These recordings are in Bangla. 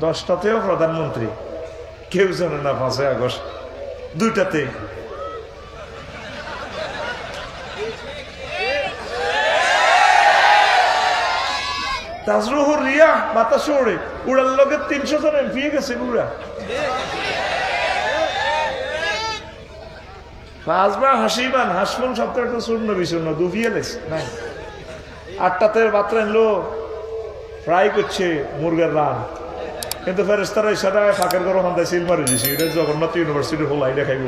10টাতেও প্রধানমন্ত্রী, কেউ জানে না 5ই আগস্ট, 2টাতে। তাজরুহুর রিয়া বাতাসে ওড়ে, উড়ার লগে 300 জন এমপি গেছে উড়া। 5বার হাসিবান হাসমুন সপ্তাহ একটা চূর্ণ বিচূর্ণ দুবিয়ালেস নাই। 8টাতে বাত্রা এনলো ফ্রাই করছে মুরগের রান, কিন্তু ফেরেস্তারা ইশারা ফাঁকের গরম হান্দায় সিল মারি দিছি। এটা জগন্নাথ ইউনিভার্সিটি হল, এটা খাইব।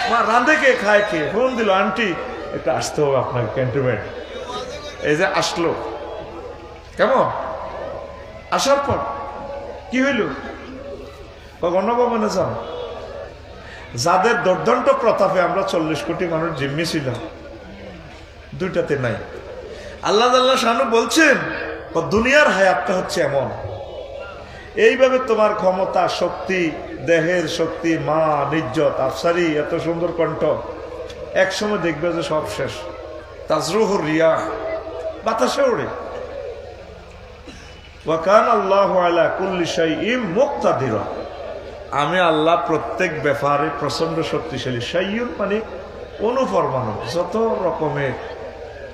মা রাঁধে কে খায় কে, ফোন দিল আন্টি এটা আসতে হবে আপনাকে ক্যান্টনমেন্ট। এই যে আসলো, কেমন আসার পর কি হইল, গণভবনে যান। যাদের দুর্দণ্ড প্রতাপে আমরা 40 কোটি মানুষ জিম্মি ছিলাম, 2টাতে নাই। আল্লাহ আল্লাহ শানু বলছেন দুনিয়ার হায়াতটা হচ্ছে এমন, এইভাবে তোমার ক্ষমতা শক্তি, দেহের শক্তি, মা নিজ্জত আফসারি, এত সুন্দর কণ্ঠ, একসময় দেখবে যে সব শেষ। তাজরুহুর রিয়া বাতাসে ওড়ে। ওয়া কানা আল্লাহু আলা কুল্লি শাইইন মুকতাদিরা, আমি আল্লাহ প্রত্যেক ব্যাপারে প্রচন্ড শক্তিশালী। শাইউন মানে অনুপরমাণু, যত রকমের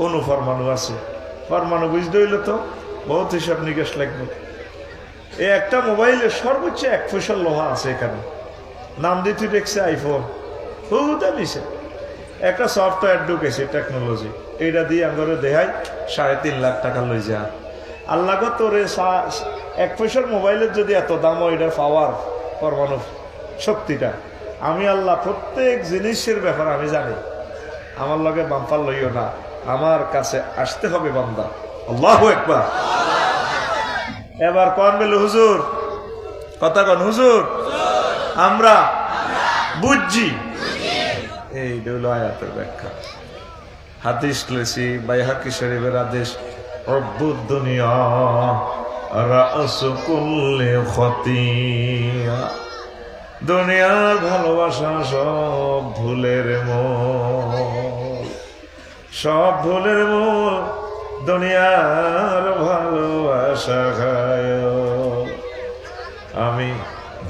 অনুপরমাণু আছে। পরমাণু বুঝতে হইলে তো বহুত হিসাব নিকাশ লাগবে। এই একটা মোবাইলে সর্বোচ্চ 1 পয়সা লোহা আছে এখানে, নাম দিতে দেখছে আইফোন, বহুত নিছে। একটা সফটওয়্যার ঢুকেছে টেকনোলজি, এইটা দিয়ে আমরা দেখাই 3.5 লাখ টাকা লই যা। আল্লাহ গো তোরে 1 পয়সার মোবাইলের যদি এত দাম হয়, এটার পাওয়ার পরমাণু শক্তিটা, আমি আল্লাহ প্রত্যেক জিনিসের ব্যাপার আমি জানি। আমার লগে বাম্পার লইও না, আমার কাছে আসতে হবে বান্দা। আল্লাহু আকবার। এবার কোন বলে হুজুর, কথা কোন হুজুর, আমরা বুঝছি। এই হলো আয়াতের ব্যাখ্যা। হাদিস লইছি বাইহাকি শরীফের আদেশ, রব্বুদ দুনিয়া রাসু কুল্লি খতিয়া, দুনিয়ার ভালোবাসা সব ভুলের মূল, সব ভুলের মূল দুনিয়ার ভালোবাসা খায়। আমি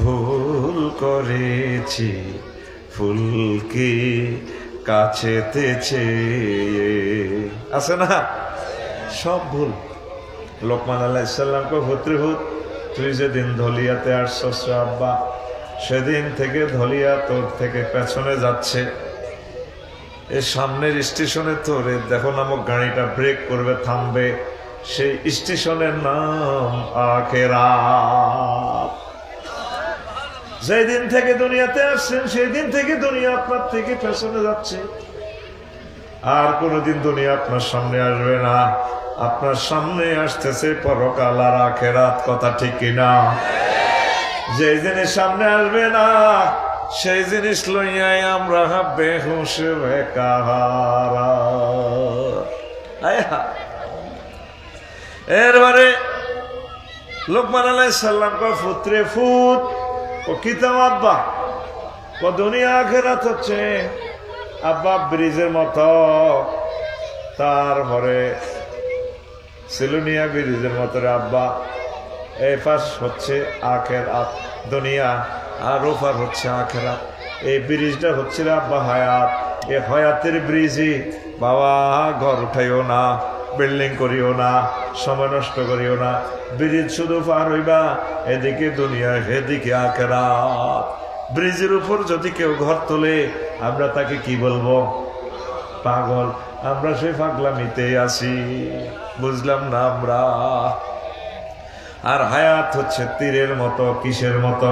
ভুল করেছি ফুলকে কাছেতে চেয়ে, আছে না সব ভুল। লোকমান আলাইহিস সালাম কো পুত্র হুত, তুই যেদিন ধলিয়াতে আসছস আব্বা, সেদিন থেকে ধলিয়া তোর থেকে পেছনে যাচ্ছে। এই সামনের স্টেশনে তোরে দেখো নামক গাড়িটা ব্রেক করবে, থামবে, সেই স্টেশনের নাম আখিরাত। যেই দিন থেকে দুনিয়াতে আসছেন, সেই দিন থেকে দুনিয়া আপনার থেকে পেছনে যাচ্ছে। আর কোনোদিন দুনিয়া আপনার সামনে আসবে না, আপনার সামনে আসতেছে পরকাল আর আখিরাত। কথা ঠিক কিনা? যে জিনিস সামনে আসবে না, সেই জিনিস লইয়াই আমরা বেহুশ বেকাহারা। এরবারে লোকমান আলাইহিস সালাম কয়, পুত্রে ফুত, ও কিতাম আব্বা, ও দুনিয়া আখিরাত হচ্ছে আব্বা ব্রিজের মতো, তারপরে সিলুনিয়া ব্রিজের মতো রে আব্বা। এই পাশ হচ্ছে আখিরাত দুনিয়া, আর ওপার হচ্ছে আখিরাত। এই ব্রিজটা হচ্ছে আব্বা হায়াত। এই হায়াতের ব্রিজই বাবা ঘর উঠাইও না, বিল্ডিং করিও না, সময় নষ্ট করিও না। ব্রিজ শুধু পার হইবা, এদিকে দুনিয়া এদিকে আখিরাত। ব্রিজের উপর যদি কেউ ঘর তোলে, আমরা তাকে কি বলবো? পাগল। আমরা সেই পাগলামিতে আছি, বুঝলাম না আমরা। আর হায়াত হচ্ছে তীরের মতো। কিসের মতো?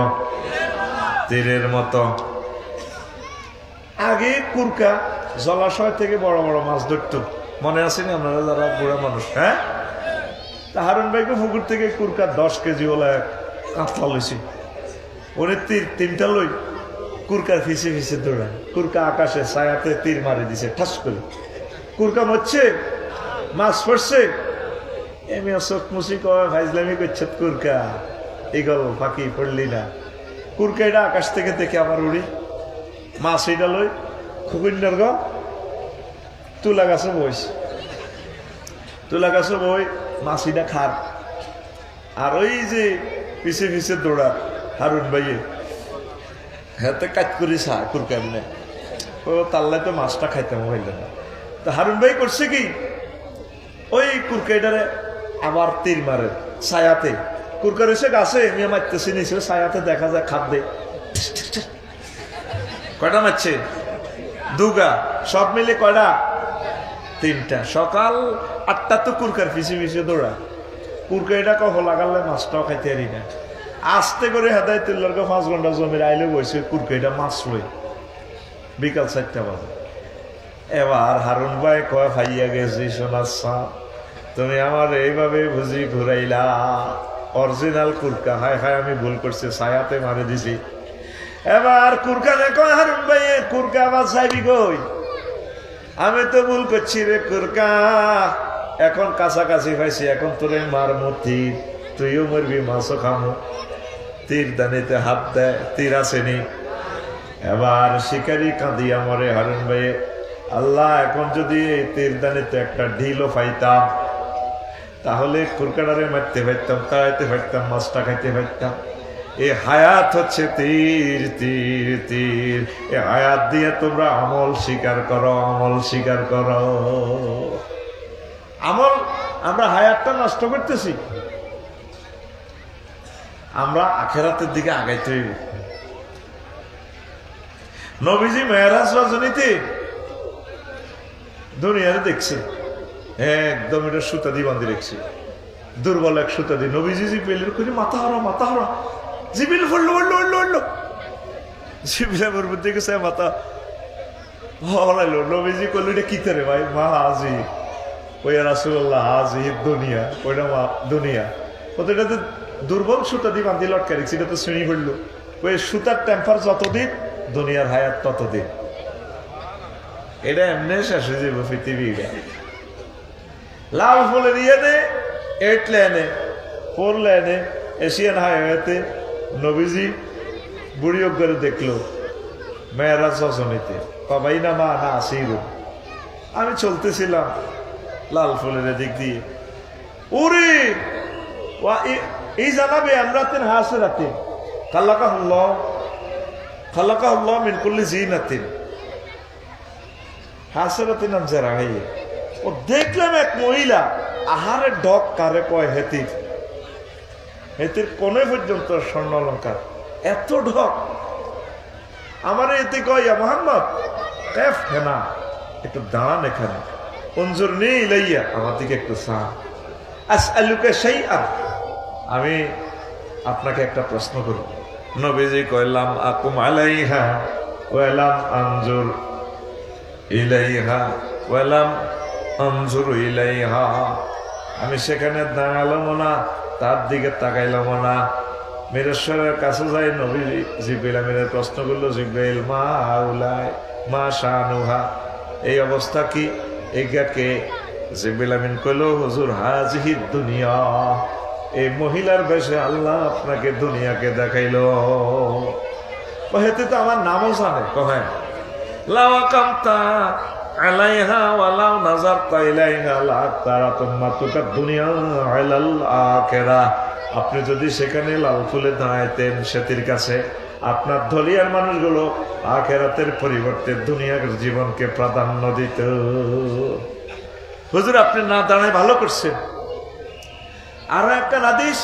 তীরের মতো। আগে কুরকা জলাশয় থেকে বড় বড় মাছ ধরত, মনে আছে না আপনারা যারা বুড়া মানুষ? হ্যাঁ, তা হারুন ভাইকে পুকুর থেকে কুরকা 10 কেজি ওলা কাতলা লইছি। উনি তীর 3টা লই কুরকার ফিসে ফিসে দৌড়ায়। কুরকা আকাশে ছায়াতে তীর মারি দিছে ঠাস করে। কুরকা মরছে, মাছ পড়ছে, এমনি চোখ মুসি কয় ফাইজলামি করছে কুরকা, এগল ফাঁকি পড়লি না। কুরকা এটা আকাশ থেকে দেখে আমার উড়ি, মাছ এটা লই খুকুন্ডার গ তুলা গাছে বইস, তুলা গাছে বই মাছিটা খার। আর ওই যে পিছে পিছে দৌড়া হারুন ভাইয়ে হাতে কাজ করি চা কুরকা এমনি ও তাল্লায় তো মাছটা খাইতাম হইল না। তো হারুন ভাই করছে কি ওই কুরকাইটারে আবার তীর মারে ছায়াতে, কুরকার এসে গাছে মেয়ে মারতেছে নিচে ছায়াতে দেখা যায় খাদ্যে কয়টা মারছে দুগা, সব মিলে কয়টা তিনটা। সকাল 8টা তো কুরকার পিছিয়ে পিছিয়ে দৌড়া, কুরকাইটা কহ লাগালে মাছটাও খাইতে পারি না। আস্তে করে হেদায়তুল্লাহর 5 ঘন্টা জমির আইলে বসে কুরকাইটা মাছ লই বিকাল 4টা বাজে। এবার হারুন ভাই কয় ভাইয়া গেছি সোনাচ্ছা, তুমি আমার এইভাবে বুঝি ঘুরাইলা, অরিজিনাল কুরকা হায় হায় আমি ভুল করছি ছায়াতে মারে দিছি। এবার কুরকানে কয় হারুন ভাই কুরকা আবার চাইবি কই, আমি তো ভুল করছি রে কুরকা, এখন কাছাকাছি পাইছি, এখন তোরে মারমু তীর, তুইও মরবি মাছও খামু। তীর দানিতে হাত দেয়, তীর আসেনি। এবার শিকারি কাঁদিয়া মরে হারুন ভাই, আল্লাহ এখন যদি এই তীর দানিতে একটা ঢিলও পাইতাম তাহলে কুরকাটারে মারতে পারতাম, তাড়াইতে পারতাম, মাছটা খাইতে পারতাম। এই হায়াত হচ্ছে তীর তীর তীর, এই হায়াত দিয়ে তোমরা আমল স্বীকার করো, আমল স্বীকার করো। আমল আমরা হায়াতটা নষ্ট করতেছি, আমরা আখেরাতের দিকে আগাইতে হইব। নবীজি মেরাজ রজনীতে দুনিয়ারে দেখছে একদম এটা সুতা দিয়ে বান্ধি রেখছে, দুর্বল এক সুতা দিয়ে। নবীজি জিব্রাইলের কইলে মাথা হারা মাথা হারা, জিব্রাইল পড়লো উড়লো উড়লো উড়লো, জিব্রাইল ওর মধ্যে গেছে মাথা হলাইলো। নবীজি কইলো এটা কি করে ভাই? মা হাজি, ওই রাসূলুল্লাহ হাজি দুনিয়া, ওইটা মা দুনিয়া। ওটাতে দুর্বল সুতা দিয়ে বান্ধি লটকা রেখছি, এটা তো শ্রেণী পড়লো। ওই সুতার টেম্পার যতদিন দুনিয়ার হায়াত ততদিন, এটা এমনি শেষ হয়ে যাবো পৃথিবীটা। লাল ফুলের ইয়েতে 8 লেনে 4 লেনে এশিয়ান হাইওয়েতে নবীজি বুড়ি করে দেখলো মেয়েরাজ রজনীতে, বাবাই না মা না আসির, আমি চলতেছিলাম লাল ফুলের দিক দিয়ে, ওরে এই জানাবে আমরাতেন হাসে রাতে খালাকাহুল্লাহ মিন কুল্লি জিনাতিন হাসরাতিন আমজারা হইয়ে। ও দেখলাম এক মহিলা, আহারের ডক কারে কয় হেতির, হেতির কোনে পর্যন্ত স্বর্ণ অলঙ্কার, এত ঢক। আমার এতে কয় ইয়া মোহাম্মদ কেফ হেনা, একটু দাঁড়ান এখানে, অঞ্জুর নেই লাইয়া আমার দিকে একটু চা, আসআলুকা শাইআন, আমি আপনাকে একটা প্রশ্ন করব। নবীজি কইলাম আকুম আলাইহা ওয়ালাম আনজুর ইলাইহা ওয়ালাম আনজুর ইলাইহা, আমি সেখানে দাঁড়ালাম না, তার দিকে তাকাইলাম না। মিরেশ্বরের কাছে যাই, নবী জিব্রাইল আমিনের প্রশ্ন করলো, জিব্রাইল মা আউলায় মা শানুহা, এই অবস্থা কি, এগাকে? জিব্রাইল আমিন কইল হুজুর হাজিহি দুনিয়া, এই মহিলার বেশে আল্লাহ আপনাকে দুনিয়াকে দেখাইলো। হেতে তো আমার নামও জানে, কহে লাওয়াকামতা আলাইহা ওয়ালাউ নাযারতা ইলাইহা লাতারাতুমাতুকা দুনিয়া আলাল আখিরা, আপনি যদি সেখানে লাল ফুলে দাঁড়াইতেন সেতির কাছে, আপনার দলিয়ার মানুষগুলো আখিরাতের পরিবর্তে দুনিয়ার জীবনকে প্রাধান্য দিত। হুজুর আপনি না দাঁড়ায় ভালো করছেন। আরো একটা হাদিস,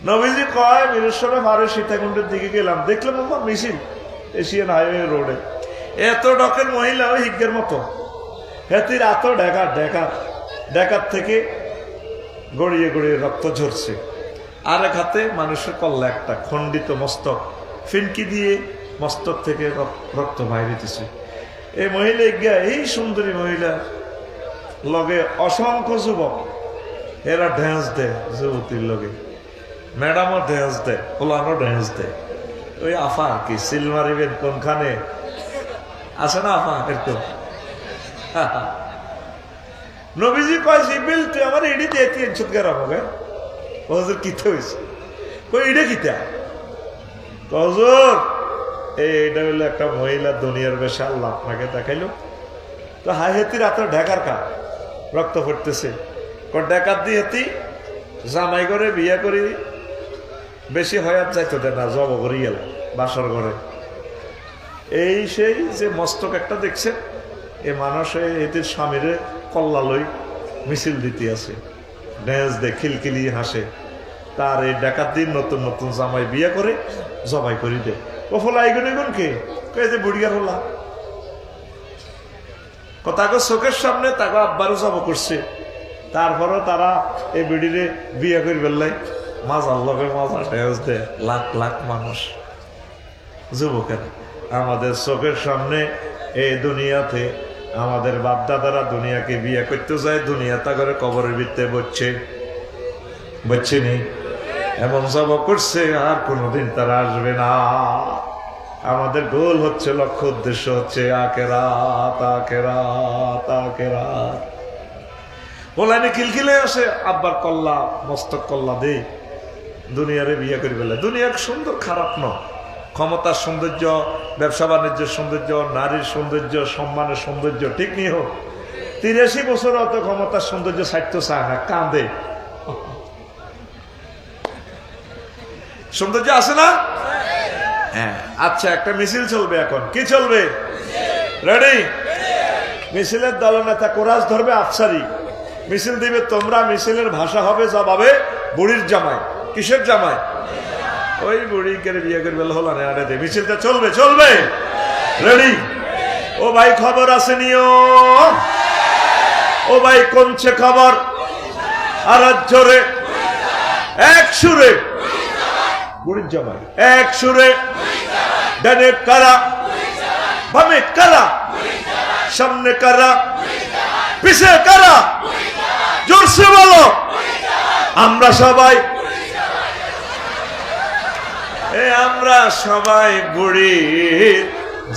নবীজি কয় মিরেশ্বরে ফারে সীতাকুণ্ডের দিকে গেলাম, দেখলাম আমার মিছিল এশিয়ান হাইওয়ে রোডে, এত ডকের মহিলা ওই হিজ্ঞের মতো, হেতির এত ডেকার থেকে গড়িয়ে গড়িয়ে রক্ত ঝরছে, আর এক হাতে মানুষের কল্লা একটা খণ্ডিত মস্তক, ফিনকি দিয়ে মস্তক থেকে রক্ত বাইরেছে। এই মহিলা এই সুন্দরী মহিলা লগে অসংখ্য যুবক, এরা ড্যান্স দেয় যুবতীর লগে, ম্যাডামও ড্যান্স দেয়, ওলানো ড্যান্স দেয়। ওই আফা কি সিল মারিবেন কোনখানে আছে না আফা এরকম। নবীজি কয় জিব্রাইল তুই আমার এডি দিয়ে 300 গ্রাম হবে, হুজুর কিতে হইছে, কই এডা কিতা, হুজুর এইটা হইলো একটা মহিলা দুনিয়ার বেশে আল্লাহ আপনাকে দেখাইলো। তো হাই হেতির এত ঢেকার কা রক্ত পড়তেছে, ডাকাত দিয়ে হেতি জামাই করে বিয়ে করি বেশি হয়াত যাইতো দে না, জব করি গেল বাসর ঘরে। এই সেই যে মস্তক একটা দেখছে, এ মানুষ এদের স্বামীরে কল্লা লই মিছিল দিতে আছে, ড্যান্স দে খিলখিলি হাসে। তার এই ডাকাত দিন নতুন নতুন জামাই বিয়ে করে জবাই করি দে। ও ফলা এগুন এগুন কে যে বুড়িয়া হলা তাকে চোখের সামনে তাকে আব্বারও জব করছে। তারপরও তারা এই বিড়িরে বিয়ে করে ফেললাই, মাজার লগে মাজা ড্যান্স দে লাখ লাখ মানুষ যুবকের। আমাদের চোখের সামনে এই দুনিয়াতে আমাদের বাপদাদারা দুনিয়াকে বিয়ে করতে যায়, দুনিয়া তা করে কবরের ভিতরে বসছে নি এমন জব করছে, আর কোনোদিন তারা আসবে না। আমাদের গোল হচ্ছে, লক্ষ্য উদ্দেশ্য হচ্ছে আখেরাত আখেরাত আখেরাত। ওলাইনে খিলখিলে আসে, আব্বার কল্লা মস্তক কল্লা দে দুনিয়ারে বিয়ে করে ফেলে। দুনিয়া সুন্দর খারাপ নয়, ক্ষমতার সৌন্দর্য, ব্যবসা বাণিজ্যের সৌন্দর্য, নারীর সৌন্দর্য, সম্মানের সৌন্দর্য ঠিক নিয়ে হোক। 83 বছর অত ক্ষমতার সৌন্দর্য ছাড়তে চায় না, কাঁদে। সৌন্দর্য আছে না? হ্যাঁ। আচ্ছা, একটা মিছিল চলবে এখন। কি চলবে? রেডি? মিছিলের দলনেতা কোরাস ধরবে আফসারি, মিছিল দিবে তোমরা। মিছিলের ভাষা হবে জবাবে বুড়ির জামাই। কিসের জামাই? ওই বুড়ি করে বিয়ে করে বেল হলো না। মিছিলটা চলবে চলবে। রেডি? ও ভাই খবর আছে নিও, ও ভাই কোনছে খবর? আর জোরে এক সুরে বুড়ির জামাই, এক সুরে। ডানে কারা, বামে কারা, সামনে কারা, পিছে কারা? জোরসে বলো। আমরা সবাই, আমরা সবাই বুড়ির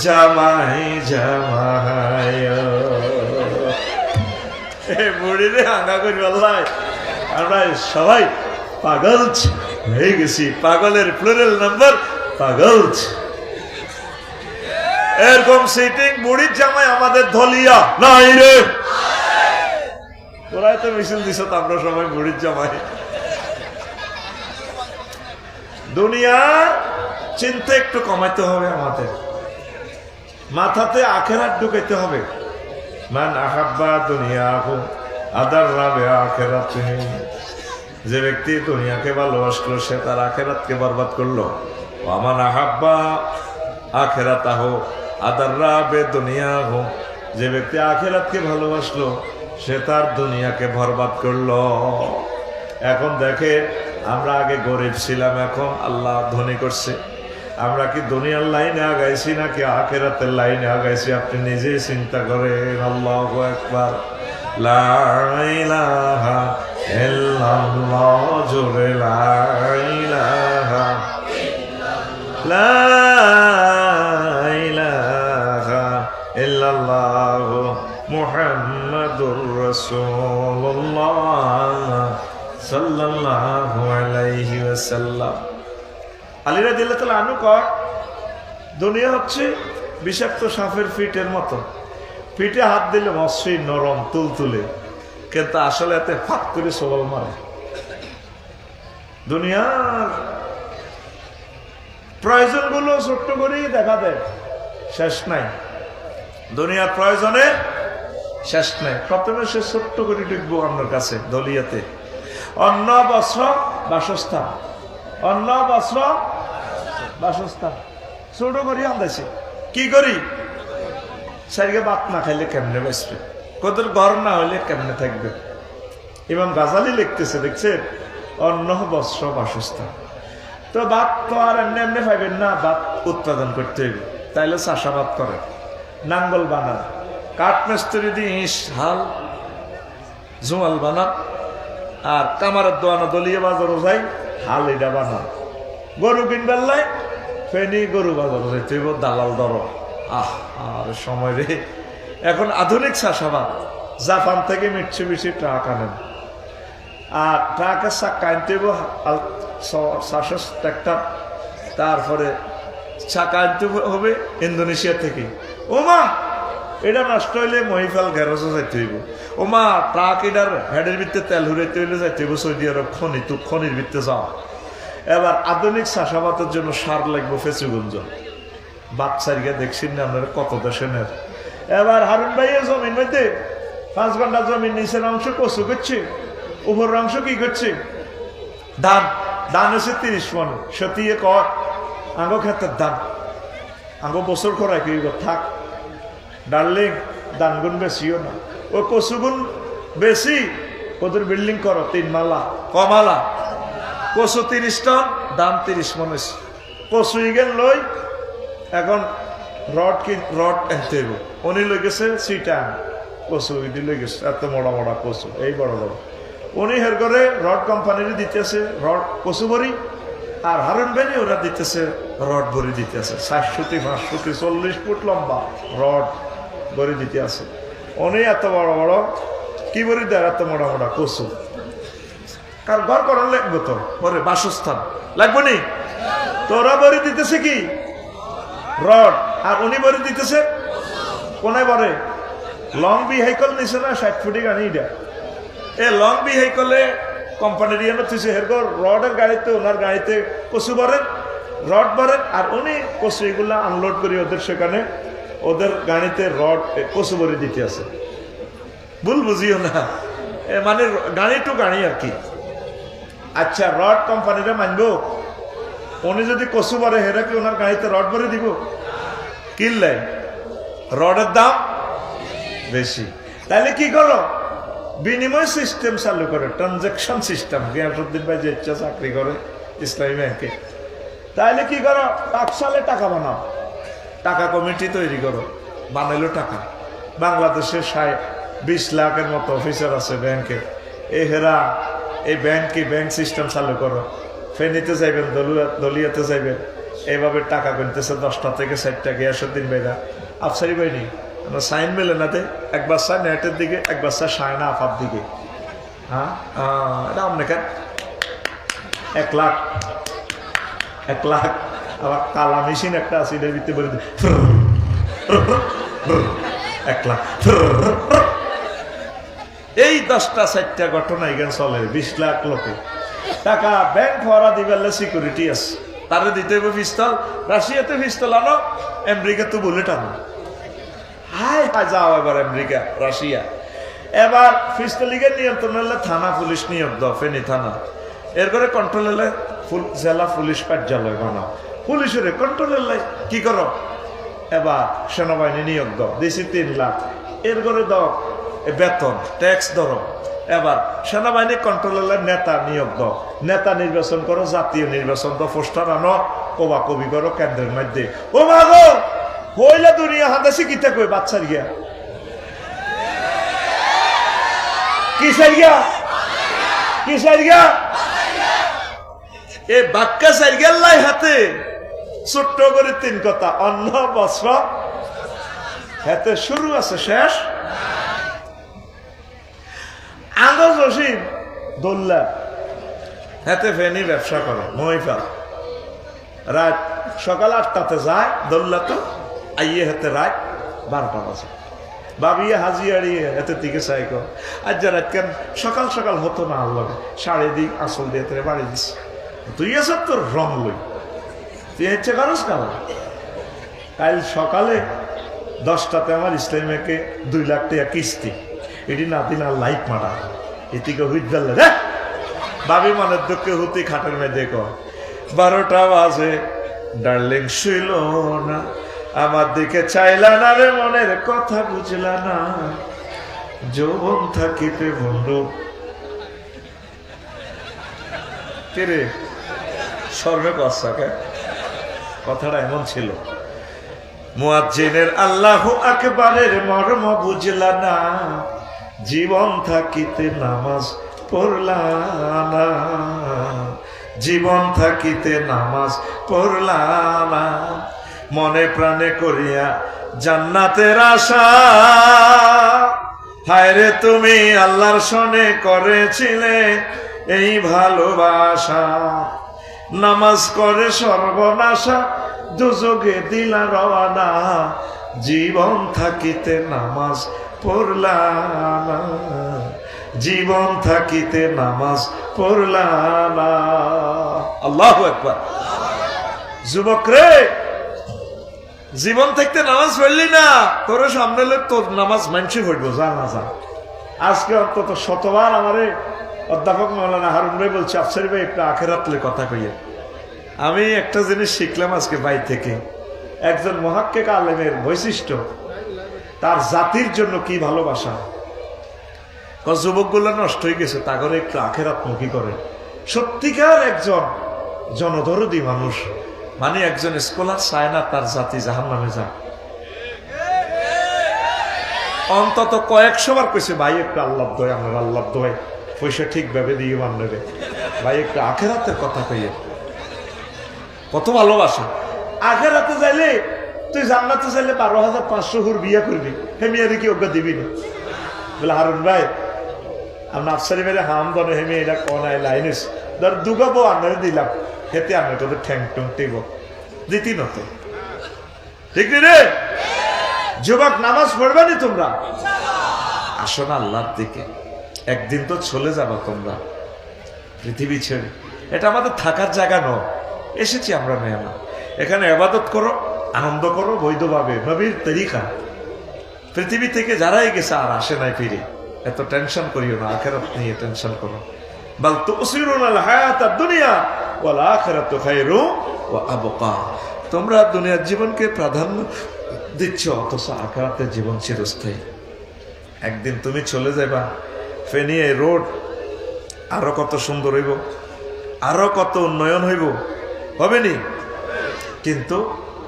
জামাই জামাই। বুড়িরে হাঙ্গা করি বললাই, আমরা সবাই পাগল হয়ে গেছি। পাগলের প্লুরাল নাম্বার পাগল। এরকম সিটিং বুড়ির জামাই আমাদের ধলিয়া নাই রে। তোরাই তো মিছিল দিছ, আমরা সবাই বুড়ির জামাই। দুনিয়ার চিন্তা একটু কমাইতে হবে আমাদের, মাথাতে আখেরাত ঢুকাইতে হবে। মান আহাব্বা দুনিয়াহু আদাররা বিআখিরাতিহি, যে ব্যক্তি দুনিয়াকে ভালোবাসলো সে তার আখেরাতকে বরবাদ করলো। ওয়া মান আহাব্বা আখিরাতাহু আদাররা বিদুনিয়াহু, যে ব্যক্তি আখেরাতকে ভালোবাসলো সে তার দুনিয়াকে বরবাদ করলো। এখন দেখে, আমরা আগে গরিব ছিলাম, এখন আল্লাহ ধনী করছে। আমরা কি দুনিয়ার লাইনে আগাইছি নাকি আখিরাতের লাইনে আগাইছি? আপনি নিজেই চিন্তা করেন। আল্লাহু আকবার। লা ইলাহা ইল্লাল্লাহ, জোরে লা ইলাহা লা ইলাহা ইল্লাল্লাহ মুহাম্মাদুর রাসূলুল্লাহ সাল্লাল্লাহু আলাইহি ওয়াসাল্লাম। আলী রাদিয়াল্লাহু তাআলা আনহু কয়, দুনিয়া হচ্ছে বিষাক্ত সাপের ফিটের মতো। ফিটে হাত দিলে মসৃণ নরম তুলতুলে, কিন্তু আসলে এতে ফাঁক করে সবল মারে। দুনিয়ার প্রয়োজনগুলো ছোট্ট করেই দেখা দেয়, শেষ নাই। দুনিয়ার প্রয়োজনে শেষ নাই। প্রথমে সে ছোট্ট করে ঢুকবো আপনার কাছে দলিয়াতে। অন্ন বস্ত্র বাসস্থান, অন্ন বস্ত্র বাসস্থান ছোট করি আন্দাইছে। কি করি? সারিকে ভাত না খাইলে কেমনে বাঁচবে? কতর ঘর না হইলে কেমনে থাকবে? ইমাম গাজালি লিখতেছে, দেখছেন, অন্ন বস্ত্র বাসস্থান। তো ভাত তো আর এমনি এমনি পাইবেন না, ভাত উৎপাদন করতে হইবে। তাইলে চাষাবাদ করে, নাঙ্গল বানান, কাঠ মিস্ত্রি দিয়ে ইস হাল জুমাল বানান, আর কামারের দোয়ানো দলিয়ে বাজারও যাই হাল এটা বানান। গরু কিনবার লাই ফেনি গরু বাজারও যাইতে হইব, দালাল দর। আর সময় রে। এখন আধুনিক চাষাবাদ, জাপান থেকে মিটসুবিশি ট্রাক আনেন, আর ট্রাকের চাক্কা আনতে হইব চাষের ট্রাক্টর, তারপরে চাকা আনতে হবে ইন্দোনেশিয়া থেকে। ওমা এটা নষ্ট হইলে মহিফাল গ্যারেজও যাইতে হইব। ওমা ট্রাক এটার হেডের ভিত্তে তেল হুরাইতে হইলে যাইতে হইব সৌদি আরব খনির ভিত্তে যাও। এবার আধুনিক চাষাবাদের জন্য সার লাগবো ফেঁচুগুঞ্জ, বাচ্চারিকে দেখছেন না আপনারা কত দেশের। এবার হারুন ভাইয়ের জমির মধ্যে 5 ঘন্টা জমির নিচের অংশ কচু করছে, উপরের অংশ কি করছে? ধান হচ্ছে 30 মন। সত্যিয়ে কর আঙ্গ ক্ষেত্রের ধান আঙ্গ বছর খরাই কি থাক ডার্লিং, ধান গুণ বেশিও না, ও কচু গুণ বেশি। ওদের বিল্ডিং করো 3 মালা কমালা, কচু 30 টন, দাম 30 মন হয়েছে। কচু ইগেন লই এখন রড আনতে হইব। উনি লই গেছে সিটান কচু ইদি লই গেছে, এত মোড়া মোড়া কচু, এই বড় বড়। উনি হের করে রড কোম্পানির দিতেছে রড কচু ভরি, আর হারুন ভাই ওরা দিতেছে রড ভরি দিতে আছে। 400 500 40 ফুট লম্বা রড ভরি দিতে আছে। উনি এত বড় বড় কি ভরি দেয়, এত মোড়া মোড়া কচু। কার ঘর করার লাগবে তো, বলে বাসস্থান লাগবে নি, তোরা ভরি দিতেছে কি রড, আর উনি ভরি দিতেছে কোনায় বলে লং ভেহিকল নিছে না 60 ফুটি গাড়ি। এটা এ লং ভেহিকলে কোম্পানির ইয়ে তুইছে হেরগর রডের গাড়িতে, ওনার গাড়িতে কচু ভরেন, রড ভরেন, আর উনি কচু এগুলা আনলোড করি ওদের সেখানে, ওদের গাড়িতে রড কচু ভরে দিতে আছে। ভুল বুঝিও না, মানে গাড়ি টু গাড়ি আর কি। আচ্ছা রড কোম্পানিটা মানবো? উনি যদি কচু ভরে হেরা কি ওনার গাড়িতে রড ভরে দিব? কিনলে রডের দাম বেশি, তাহলে কি করো? বিনিময় সিস্টেম চালু করে, ট্রানজাকশন সিস্টেম। গিয়াসউদ্দিন ভাই যে ইচ্ছা চাকরি করে ইসলামী ব্যাংকে, তাহলে কি করো? সালে টাকা বানাও, টাকা কমিটি তৈরি করো, বানাইলো টাকা। বাংলাদেশের 20 লাখের মতো অফিসার আছে ব্যাংকে, এই হেরা এই ব্যাংক সিস্টেম চালু করো। ফেনীতে যাইবেন, দলিয়াতে যাইবেন, এইভাবে টাকা গুনতেছে 10টা থেকে 4টা। গিয়াসউদ্দিন ভাইরা আফসারি বাহিনী সাইন মেলে না দে, একবার সাই নেটের দিকে, একবার সাই সায়না আফার দিকে। হ্যাঁ এটা আপনাকে 1 লাখ আবার কালা মেশিন একটা আছে, এটার ভিতরে বলে 1 লাখ। এই 10টা 4টা ঘটনা এখানে চলে। 20 লাখ লোকে টাকা ব্যাংক ভরা দিবেলে সিকিউরিটি আছে, তারে দিতে হবে পিস্তল। রাশিয়াতে পিস্তল আনো, আমেরিকাতে বুলেট আনো। হাই যাও এবার আমেরিকা রাশিয়া। এবার পিস্তলিগের নিয়ন্ত্রণ হলে থানা পুলিশ নিয়োগ দাও, ফেনী থানা। এর করে কন্ট্রোল হলে জেলা পুলিশ কার্যালয় বানাও। পুলিশের কন্ট্রোল হলে কি করো? এবার সেনাবাহিনী নিয়োগ দাও, দিছি 3 লাখ। এর করে দাও বেতন, ট্যাক্স ধরো। এবার সেনাবাহিনী কন্ট্রোল হলে নেতা নিয়োগ দাও, নেতা নির্বাচন করো, জাতীয় নির্বাচন দাও, পোস্টার আনো, কবা কবি করো কেন্দ্রের মধ্যে। ও মাগো হইলে দুনিয়া হাদাসি কিতা কই বাচ্চার গিয়া কিসের গিয়া এ বাক্কা সাইর গেল্লাই হাতে ছোট্ট করে 3 কথা। অন্ন বস্ত্র হাতে শুরু আছে শেষ। আঙ্গজ রশিদ দোল্লা হাতে ফেনি ব্যবসা করে মহিফাল। রাত সকাল 8টাতে যায় দোল্লা, তো আইয়ে হাতে রাত 12টা বাজে। বাবিয়ে হাজিয়াড়িয়ে এতে দিকে চাই কর। আর যা রাত কেন সকাল সকাল হতো না, আল্লাহ সাড়ে দিক আসল দিয়ে তোরে বাড়ি দিস। তুই এসব তোর রং লই, তুই ইচ্ছে করস কাল। কাল সকালে 10টাতে আমার ইসলামীকে 2 লাখ টাকা কিস্তি, এটি না দিন আর লাইট মারা এদিকে হুইট ফেললে রে। বাবি মনের দুঃখে হুতি খাটের মেয়ে কর 12টা বাজে, ডার্লিং শুইল না, আমার দিকে চাইলা না রে, মনের কথা বুঝলা না, যৌবন থাকিতে বন্ধু। কে সর্বে কসাকে কথাটা এমন ছিল। মুয়াজ্জিনের আল্লাহু আকবারের মর্ম বুঝলা না, জীবন থাকিতে নামাজ পড়লা না, জীবন থাকিতে নামাজ পড়লা না, মনে প্রাণে করিয়া জান্নাতের আশা। হায়রে তুমি আল্লাহর শনে করেছিলে এই ভালোবাসা, নামাজ করে সর্বনাশা, দুজগে দিলা রওয়ানা, জীবন থাকিতে নামাজ পড়লাম না, জীবন থাকিতে নামাজ পড়লাম না। আল্লাহু আকবার। যুবক রে, জীবন থাকতে নামাজ পড়লি না, তোর সামনে তোর নামাজ মানছি পড়বো, যা না যা। আজকে অন্তত শতবার আমারে অধ্যাপক মৌলানা হারুন ভাই বলছে, আফসারি ভাই একটা আখেরাতলে কথা কইয়ে। আমি একটা জিনিস শিখলাম আজকে ভাই থেকে, একজন মুহাক্কিক আলেমের বৈশিষ্ট্য, তার জাতির জন্য কি ভালোবাসা। যুবকগুলো নষ্ট হয়ে গেছে, তা করে একটু আখেরাতমুখী করে। সত্যিকার একজন জনদরদি মানুষ, মানে একজন স্কলার চায় না তার জাতি জাহান্নামে যাক। অন্তত কয়েকশো বার কইছে, ভাই একটু আল্লাহ দয়, আমার আল্লাহ দয়, পয়সা ঠিকভাবে দিয়ে মানবে ভাই, একটু আখেরাতের কথা কইয়ে। কত ভালোবাসা। আখেরাতে যাইলে তুই জান্নাতে চাইলে 12,500 হুর বিয়ে করবি, হেমিয়ারে কি ওকে দিবি না? বলে হারুন ভাই আমরা আফসারি মেরে হাম ধরে হেমি এটা কনায় লাইনিস ধর দুগাবো আন্নারে দিলাম, হেতে আন্না তোদের ঠ্যাং টুং টেব দিতি নত, ঠিক নি রে? যুবক নামাজ পড়বে নি তোমরা? আসো না আল্লাহর দিকে, একদিন তো চলে যাবা তোমরা পৃথিবী ছেড়ে। এটা আমাদের থাকার জায়গা নয়, এসেছি আমরা মেহমান, এখানে ইবাদত করো, আনন্দ করো বৈধভাবে, নবীর তরিকা। পৃথিবী থেকে যারাই গেছে আর আসে নাই ফিরে, এত টেনশন করিও না, আখিরাত নিয়ে টেনশন করো। বাল তুসিরুনাল হায়াতাদ দুনিয়া ওয়াল আখিরাতু খায়রু ওয়া আবকা। তোমরা দুনিয়ার জীবনকে প্রাধান্য দিচ্ছ, অথচ আখিরাতের জীবন চিরস্থায়ী। একদিন তুমি চলে যাবা, ফেনী রোড আরো কত সুন্দর হইব, আরো কত উন্নয়ন হইব, হবে নি? কিন্তু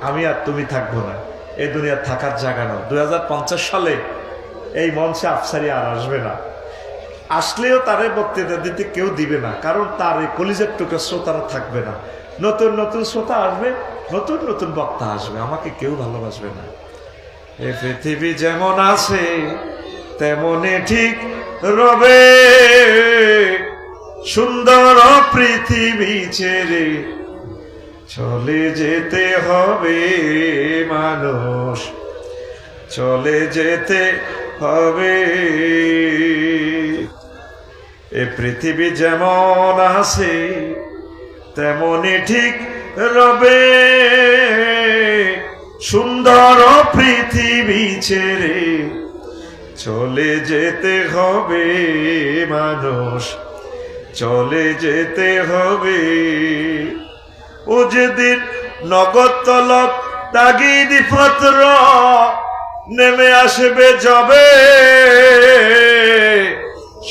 আমি আর তুমি থাকবো না, এই দুনিয়া থাকার জায়গা না। 2050 সালে এই মঞ্চে আফসারি আর আসবে না, আসলেও তারে বক্তৃতা দিতে কেউ দিবে না, কারণ তার এই কলিজার টুকরা শ্রোতারা থাকবে না। নতুন নতুন শ্রোতা আসবে, নতুন নতুন বক্তা আসবে, আমাকে কেউ ভালোবাসবে না। এই পৃথিবী যেমন আছে তেমনই ঠিক রবে, সুন্দর পৃথিবী ছেড়ে চলে যেতে হবে মানুষ, চলে যেতে হবে। এ পৃথিবী যেমন আছে তেমনই ঠিক রবে, সুন্দর পৃথিবী ছেড়ে চলে যেতে হবে মানুষ, চলে যেতে হবে। ও যেদিন নগদ তলব তাগিদ পত্র নেমে আসবে যবে,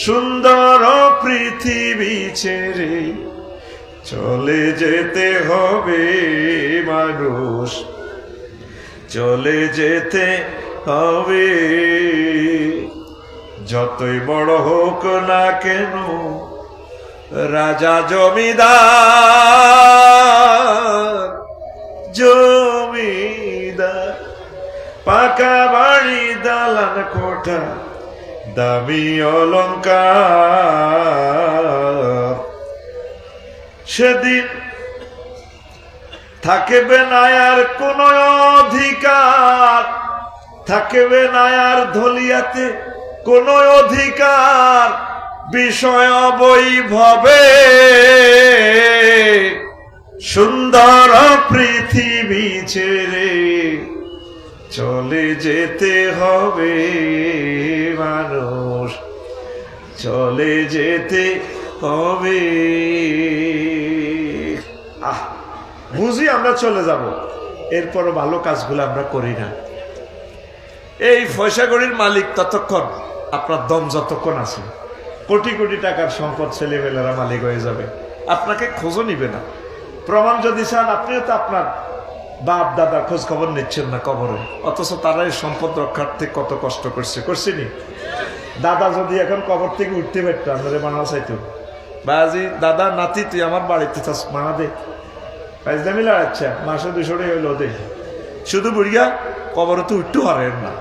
সুন্দর পৃথিবী ছেড়ে চলে যেতে হবে মানুষ, চলে যেতে হবে। যতই বড় হোক না কেন রাজা জমিদার, জমিদার পাকা বাড়ি দালান কোঠা দামি অলংকার, সেদিন থাকবে না আর কোন অধিকার, থাকবে না আর ধলিয়াতে কোন অধিকার, বিষয় বৈভবে সুন্দর পৃথিবী ছেড়ে চলে যেতে হবে মানুষ, চলে যেতে হবে। বুঝি আমরা চলে যাব, এরপরও ভালো কাজগুলো আমরা করি না। এই পয়সাগড়ির মালিক ততক্ষণ, আপনার দম যতক্ষণ আছে, কোটি কোটি টাকার সম্পদ ছেলেমেয়েরা মালিক হয়ে যাবে, আপনাকে খোঁজও নিবে না। প্রমাণ যদি চান, আপনিও তো আপনার বাপ দাদার খোঁজ খবর নিচ্ছেন না কবরে, অথচ তারা এই সম্পদ রক্ষার্থে কত কষ্ট করছে, করছিনি? দাদা যদি এখন কবর থেকে উঠতে পারতো, আপনাদের মানা চাইতো, বাজি দাদা নাতি তুই আমার বাড়িতে থাস, মানা দে, পাইজদামি লড়াচ্ছা, মাসে 200 টাকা হইলো দে, শুধু বুড়িয়া কবরে তো উঠতে পারেন না।